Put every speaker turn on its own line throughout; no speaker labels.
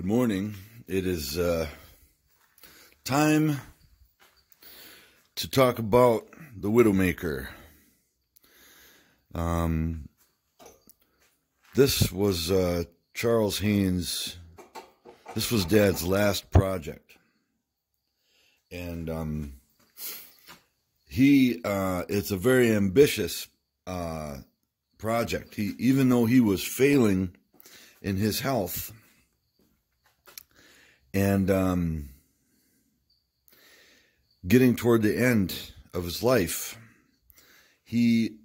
Good morning. It is time to talk about the Widowmaker. This was Charles Haynes. This was Dad's last project, and it's a very ambitious project. Even though he was failing in his health, and getting toward the end of his life, he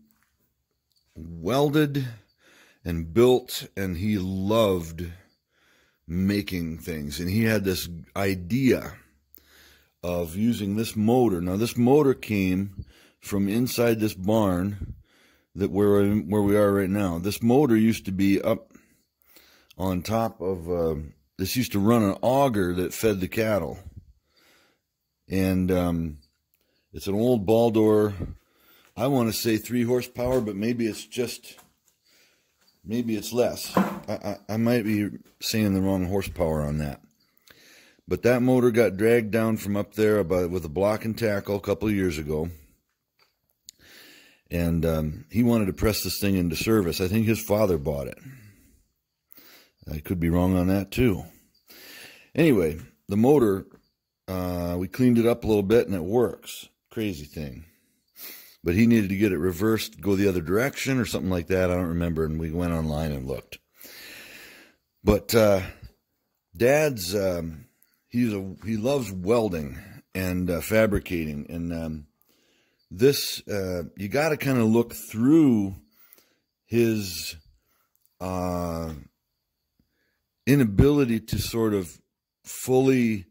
welded and built, and he loved making things. And he had this idea of using this motor. Now, this motor came from inside this barn that where we are right now. This motor used to be up on top of this used to run an auger that fed the cattle. And it's an old Baldor. I want to say 3 horsepower, but maybe it's less. I might be saying the wrong horsepower on that. But that motor got dragged down from up there with a block and tackle a couple of years ago. And he wanted to press this thing into service. I think his father bought it. I could be wrong on that too. Anyway, the motor, we cleaned it up a little bit and it works. Crazy thing. But he needed to get it reversed, go the other direction or something like that. I don't remember. And we went online and looked. But Dad's, he loves welding and fabricating. And this, you got to kind of look through his inability to sort of fully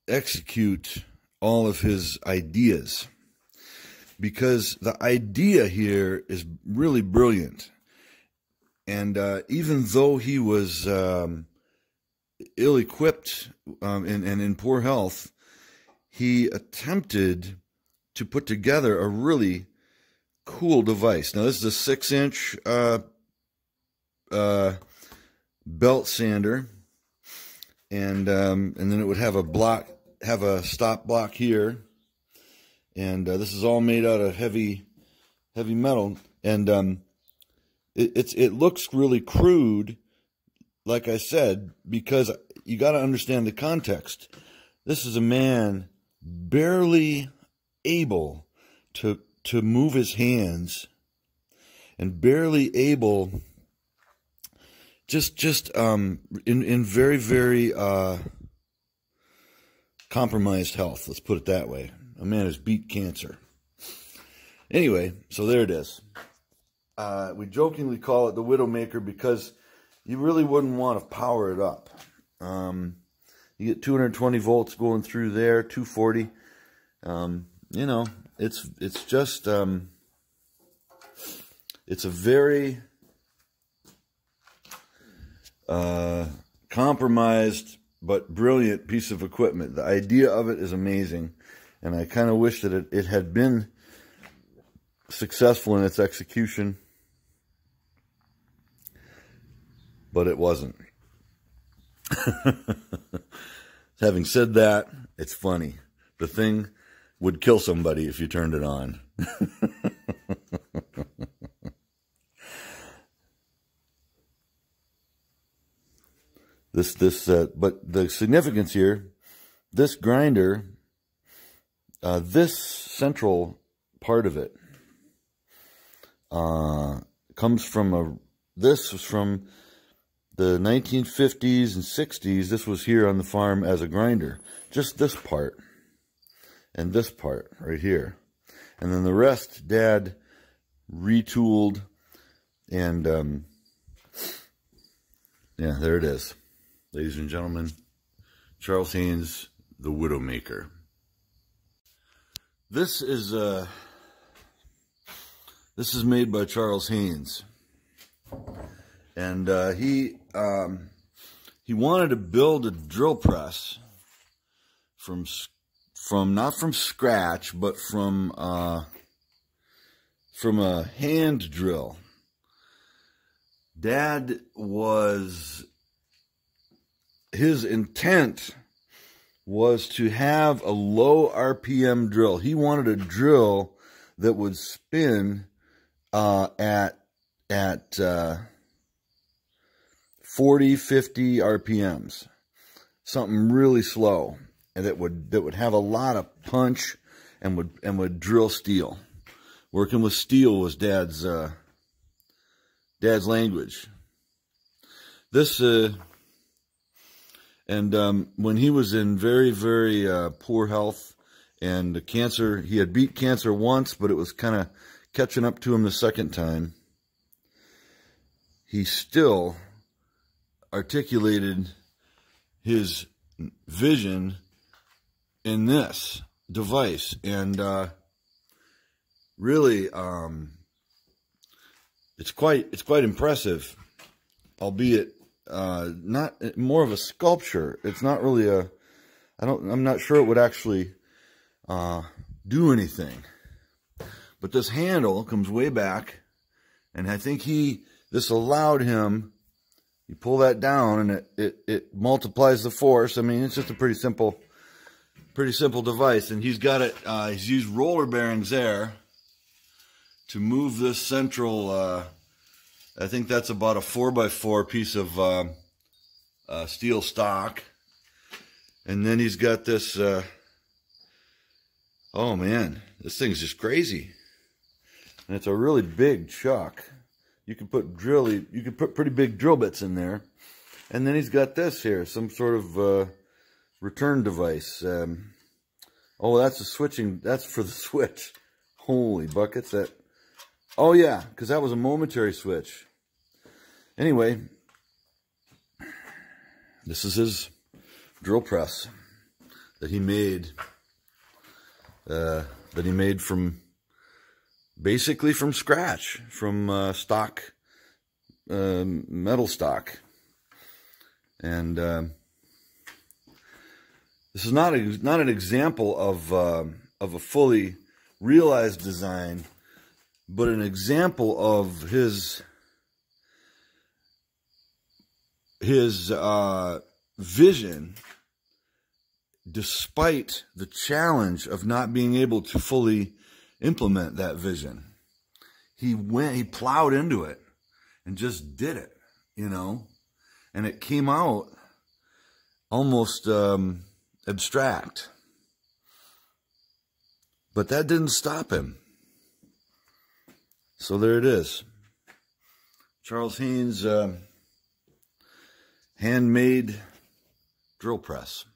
execute all of his ideas, because the idea here is really brilliant. And even though he was ill-equipped and in poor health, he attempted to put together a really cool device. Now, this is a 6-inch belt sander, and then it would have a stop block here, and this is all made out of heavy metal, and it looks really crude, like I said, because you got to understand the context. This is a man barely able to move his hands, and barely able, just in very, very compromised health. Let's put it that way. A man who's beat cancer. Anyway, so there it is. We jokingly call it the Widowmaker because you really wouldn't want to power it up. You get 220 volts going through there, 240. You know, it's just it's a very compromised but brilliant piece of equipment. The idea of it is amazing, and I kind of wish that it had been successful in its execution, but it wasn't. Having said that, it's funny. The thing would kill somebody if you turned it on. But the significance here, this grinder, this central part of it, comes from this was from the 1950s and 60s. This was here on the farm as a grinder. Just this part and this part right here. And then the rest, Dad retooled, and yeah, there it is. Ladies and gentlemen, Charles Haynes, the Widowmaker. This is made by Charles Haynes, and he wanted to build a drill press from not from scratch, but from a hand drill. Dad was his intent was to have a low RPM drill. He wanted a drill that would spin at 40, 50 RPMs, something really slow, and that would have a lot of punch and would drill steel. Working with steel was Dad's language. This when he was in very, very poor health and cancer, he had beat cancer once, but it was kind of catching up to him the second time. He still articulated his vision in this device, and really, it's quite impressive, albeit not more of a sculpture. It's not really I'm not sure it would actually do anything. But this handle comes way back, and I think this allowed him. You pull that down, and it multiplies the force. I mean, it's just a pretty simple device. And he's got it. He's used roller bearings there to move this central. I think that's about a 4x4 piece of steel stock. And then he's got this. Oh man, this thing's just crazy. And it's a really big chuck. You can put pretty big drill bits in there. And then he's got this here, some sort of return device. Oh, that's that's for the switch. Holy buckets. Oh yeah, because that was a momentary switch. Anyway, this is his drill press that he made. From basically from scratch, from stock, metal stock. And this is not an example of a fully realized design, but an example of his vision, despite the challenge of not being able to fully implement that vision. He plowed into it and just did it, and it came out almost abstract. But that didn't stop him. So there it is. Charles Haynes handmade drill press.